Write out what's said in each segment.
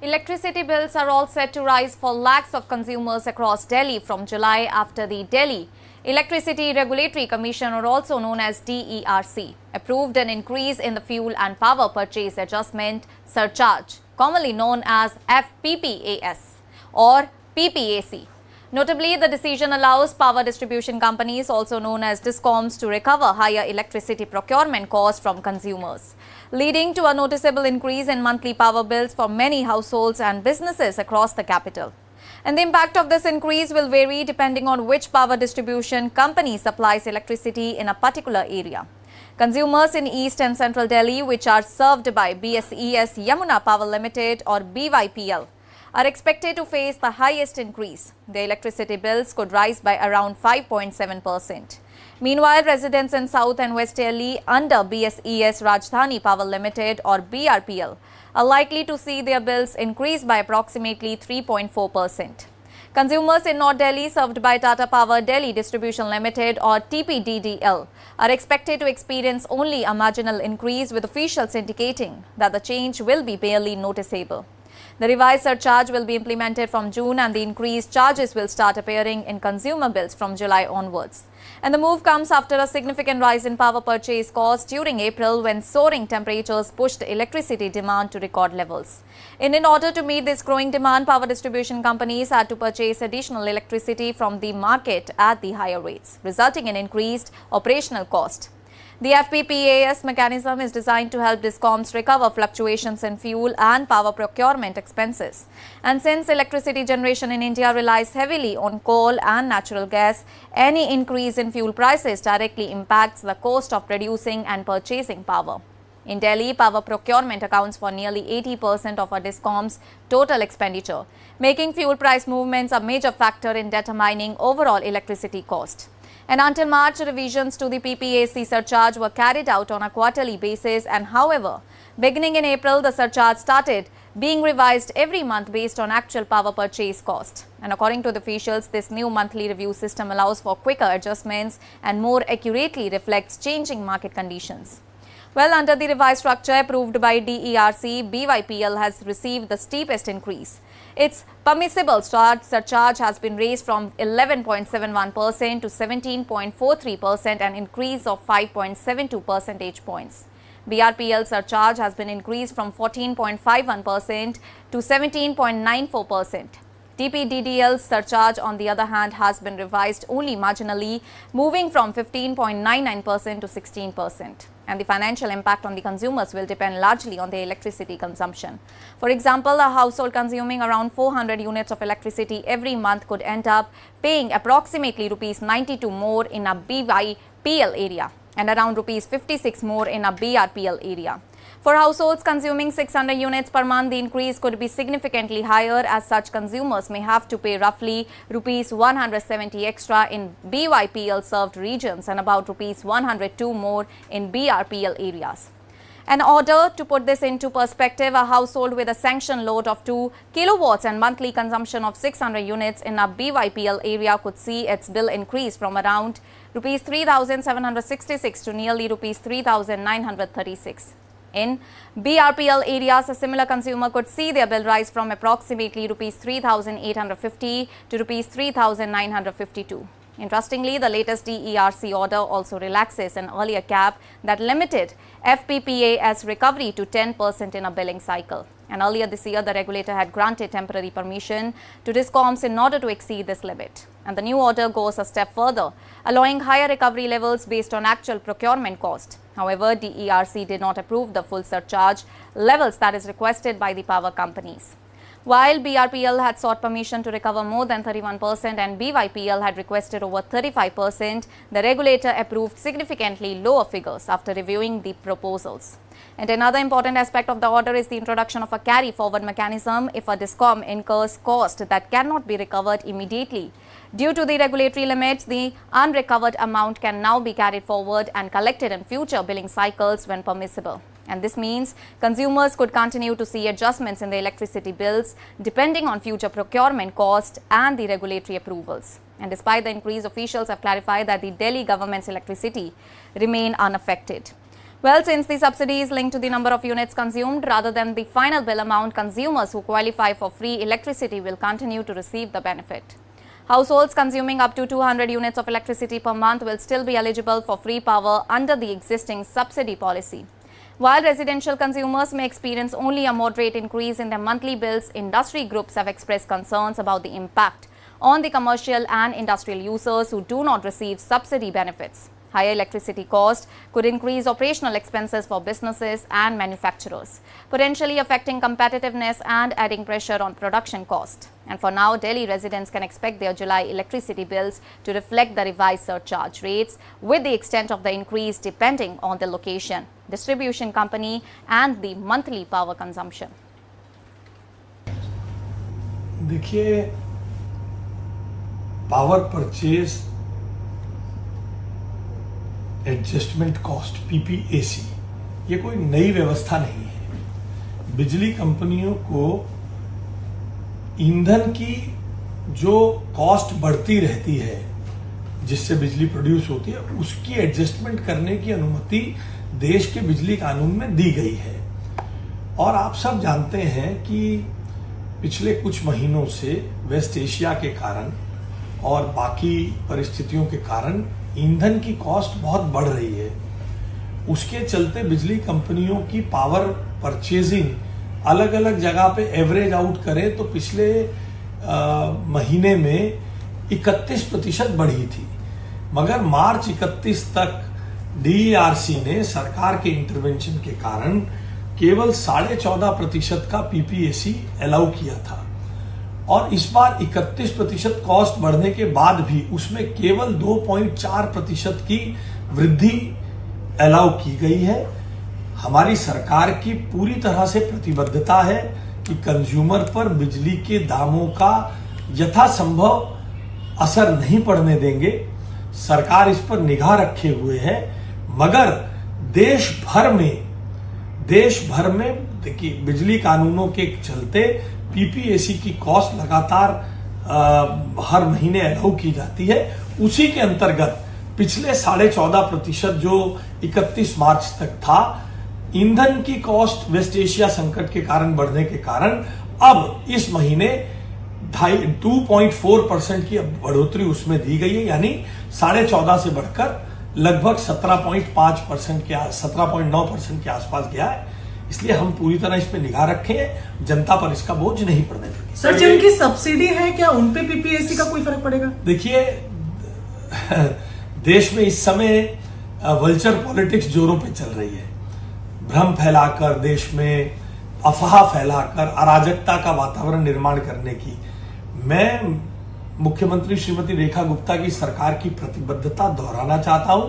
Electricity bills are all set to rise for lakhs of consumers across Delhi from July after the Delhi Electricity Regulatory Commission, or also known as DERC, approved an increase in the fuel and power purchase adjustment surcharge, commonly known as PPAS or PPAC. Notably, the decision allows power distribution companies, also known as DISCOMs, to recover higher electricity procurement costs from consumers, leading to a noticeable increase in monthly power bills for many households and businesses across the capital. And the impact of this increase will vary depending on which power distribution company supplies electricity in a particular area. Consumers in East and Central Delhi, which are served by BSES Yamuna Power Limited or BYPL, are expected to face the highest increase. The electricity bills could rise by around 5.7%. Meanwhile, residents in South and West Delhi under BSES Rajdhani Power Limited or BRPL are likely to see their bills increase by approximately 3.4%. Consumers in North Delhi, served by Tata Power Delhi Distribution Limited or TPDDL, are expected to experience only a marginal increase, with officials indicating that the change will be barely noticeable. The revised surcharge will be implemented from June, and the increased charges will start appearing in consumer bills from July onwards. And the move comes after a significant rise in power purchase costs during April, when soaring temperatures pushed electricity demand to record levels. And in order to meet this growing demand, power distribution companies had to purchase additional electricity from the market at the higher rates, resulting in increased operational cost. The PPAS mechanism is designed to help DISCOMs recover fluctuations in fuel and power procurement expenses. And since electricity generation in India relies heavily on coal and natural gas, any increase in fuel prices directly impacts the cost of producing and purchasing power. In Delhi, power procurement accounts for nearly 80% of a DISCOM's total expenditure, making fuel price movements a major factor in determining overall electricity cost. And until March, revisions to the PPAC surcharge were carried out on a quarterly basis, and however, beginning in April, the surcharge started being revised every month based on actual power purchase cost. And according to the officials, this new monthly review system allows for quicker adjustments and more accurately reflects changing market conditions. Well, under the revised structure approved by DERC, BYPL has received the steepest increase. Its permissible surcharge has been raised from 11.71% to 17.43%, an increase of 5.72 percentage points. BRPL surcharge has been increased from 14.51% to 17.94%. TPDDL's surcharge, on the other hand, has been revised only marginally, moving from 15.99% to 16%. And the financial impact on the consumers will depend largely on their electricity consumption. For example, a household consuming around 400 units of electricity every month could end up paying approximately Rs 92 more in a BYPL area and around Rs 56 more in a BRPL area. For households consuming 600 units per month, the increase could be significantly higher, as such consumers may have to pay roughly Rs 170 extra in BYPL served regions and about Rs 102 more in BRPL areas. In order to put this into perspective, a household with a sanctioned load of 2 kilowatts and monthly consumption of 600 units in a BYPL area could see its bill increase from around Rs 3,766 to nearly Rs 3,936. In BRPL areas, a similar consumer could see their bill rise from approximately Rs 3,850 to Rs 3,952. Interestingly, the latest DERC order also relaxes an earlier cap that limited PPAS recovery to 10% in a billing cycle. And earlier this year, the regulator had granted temporary permission to DISCOMs in order to exceed this limit. And the new order goes a step further, allowing higher recovery levels based on actual procurement cost. However, DERC did not approve the full surcharge levels that is requested by the power companies. While BRPL had sought permission to recover more than 31% and BYPL had requested over 35%, the regulator approved significantly lower figures after reviewing the proposals. And another important aspect of the order is the introduction of a carry-forward mechanism if a DISCOM incurs cost that cannot be recovered immediately. Due to the regulatory limits, the unrecovered amount can now be carried forward and collected in future billing cycles when permissible. And this means consumers could continue to see adjustments in their electricity bills depending on future procurement cost and the regulatory approvals. And despite the increase, officials have clarified that the Delhi government's electricity remain unaffected. Well, since the subsidy is linked to the number of units consumed rather than the final bill amount, consumers who qualify for free electricity will continue to receive the benefit. Households consuming up to 200 units of electricity per month will still be eligible for free power under the existing subsidy policy. While residential consumers may experience only a moderate increase in their monthly bills, industry groups have expressed concerns about the impact on the commercial and industrial users who do not receive subsidy benefits. Higher electricity cost could increase operational expenses for businesses and manufacturers, potentially affecting competitiveness and adding pressure on production cost. And for now, Delhi residents can expect their July electricity bills to reflect the revised surcharge rates, with the extent of the increase depending on the location, distribution company and the monthly power consumption. देखिए, power purchase adjustment cost PPAC ये कोई नई व्यवस्था नहीं है। बिजली कंपनियों को ईंधन की जो कॉस्ट बढ़ती रहती है जिससे बिजली प्रोड्यूस होती है उसकी एडजस्टमेंट करने की अनुमति देश के बिजली कानून में दी गई है। और आप सब जानते हैं कि पिछले कुछ महीनों से वेस्ट एशिया के कारण और बाकी परिस्थितियों के कारण ईंधन की कॉस्ट बहुत बढ़ रही है। उसके चलते बिजली कंपनियों की पावर परचेजिंग अलग अलग जगह पे एवरेज आउट करें तो पिछले महीने में 31% बढ़ी थी, मगर मार्च 31 तक डीईआरसी ने सरकार के इंटरवेंशन के कारण केवल 14.5% का पीपीएसी अलाउ किया था। और इस बार 31% कॉस्ट बढ़ने के बाद भी उसमें केवल 2.4% की वृद्धि अलाउ की गई है। हमारी सरकार की पूरी तरह से प्रतिबद्धता है कि कंज्यूमर पर बिजली के दामों का यथासंभव असर नहीं पड़ने देंगे। सरकार इस पर निगाह रखे हुए है, मगर देश भर में देखिए बिजली कानूनों के चलते पीपीएसी की कॉस्ट लगातार हर महीने अलाउ की जाती है। उसी के अंतर्गत पिछले 14.5% जो 31 मार्च तक था, ईंधन की कॉस्ट वेस्ट एशिया संकट के कारण बढ़ने के कारण अब इस महीने 2.4% की बढ़ोतरी उसमें दी गई है, यानी 14.5% से बढ़कर लगभग 17.5% के 17.9% के आसपास गया है। इसलिए हम पूरी तरह इस पे निगाह रखे हैं, जनता पर इसका बोझ नहीं पड़ने देंगे। सर, जिनकी सब्सिडी है क्या उन पे पीपीएसी का कोई फर्क पड़ेगा? देखिए, देश में इस समय वल्चर पॉलिटिक्स जोरों पे चल रही है। भ्रम फैलाकर, देश में अफवाह फैलाकर अराजकता का वातावरण निर्माण करने की मैं मुख्यमंत्री श्रीमती रेखा गुप्ता की सरकार की प्रतिबद्धता दोहराना चाहता हूं।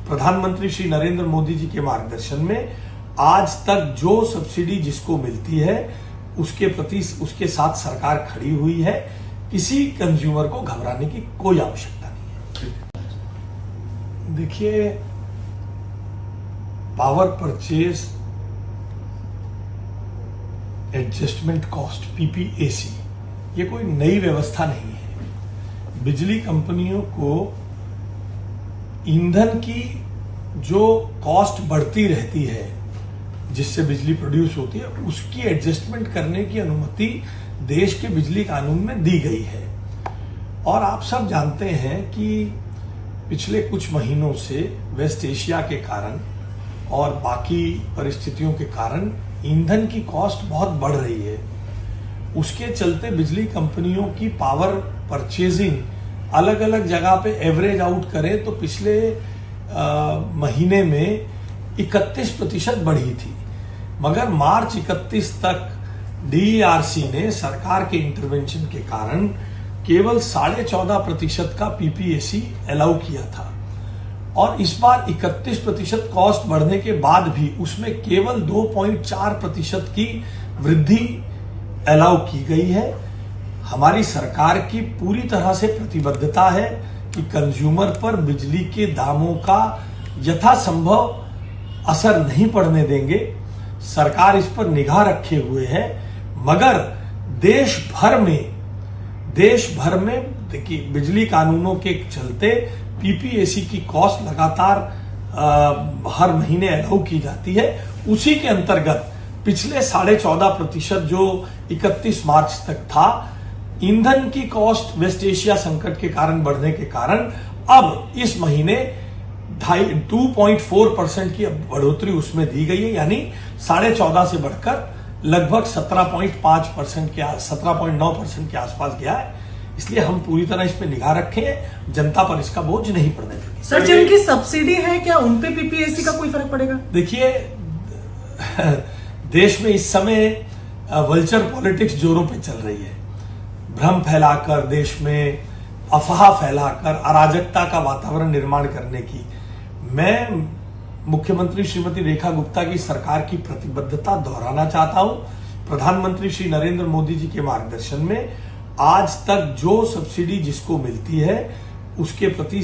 प्रधानमंत्री श्री नरेंद्र मोदी जी के मार्गदर्शन में आज तक जो सब्सिडी जिसको मिलती है उसके प्रति उसके साथ सरकार खड़ी हुई है। किसी कंज्यूमर को घबराने की कोई आवश्यकता नहीं है। देखिए, power purchase adjustment cost PPAC ये कोई नई व्यवस्था नहीं है। बिजली कंपनियों को ईंधन की जो कॉस्ट बढ़ती रहती है जिससे बिजली प्रोड्यूस होती है उसकी एडजस्टमेंट करने की अनुमति देश के बिजली कानून में दी गई है। और आप सब जानते हैं कि पिछले कुछ महीनों से वेस्ट एशिया के कारण और बाकी परिस्थितियों के कारण ईंधन की कॉस्ट बहुत बढ़ रही है। उसके चलते बिजली कंपनियों की पावर परचेजिंग अलग अलग जगह पे एवरेज आउट करें तो पिछले महीने में 31% बढ़ी थी, मगर मार्च 31 तक डीईआरसी ने सरकार के इंटरवेंशन के कारण केवल 14.5% का पीपीएसी अलाउ किया था। और इस बार 31% कॉस्ट बढ़ने के बाद भी उसमें केवल 2.4% की वृद्धि अलाउ की गई है। हमारी सरकार की पूरी तरह से प्रतिबद्धता है कि कंज्यूमर पर बिजली के दामों का यथासंभव असर नहीं पड़ने देंगे। सरकार इस पर निगाह रखे हुए है, मगर देश भर में देखिए बिजली कानूनों के चलते पीपीएसी की कॉस्ट लगातार हर महीने अलाउ की जाती है, उसी के अंतर्गत पिछले 14.5% जो 31 मार्च तक था, ईंधन की कॉस्ट वेस्ट एशिया संकट के कारण बढ़ने के कारण अब इस महीने 2.4% की बढ़ोतरी उसमें दी गई है, यानी 14.5 से बढ़कर लगभग 17.5% के 17.9% के आसपास गया है। इसलिए हम पूरी तरह इस पे निगाह रखे हैं, जनता पर इसका बोझ नहीं पड़ने देंगे। सर, जिनकी सब्सिडी है क्या उन पे पीपीएसी का कोई फर्क पड़ेगा? देखिए, देश में इस समय वल्चर पॉलिटिक्स जोरों पे चल रही है। भ्रम फैलाकर, देश में अफवाह फैलाकर अराजकता का वातावरण निर्माण करने की मैं मुख्यमंत्री श्रीमती रेखा गुप्ता की सरकार की प्रतिबद्धता दोहराना चाहता हूं। प्रधानमंत्री श्री नरेंद्र मोदी जी के मार्गदर्शन में आज तक जो सब्सिडी जिसको मिलती है उसके प्रति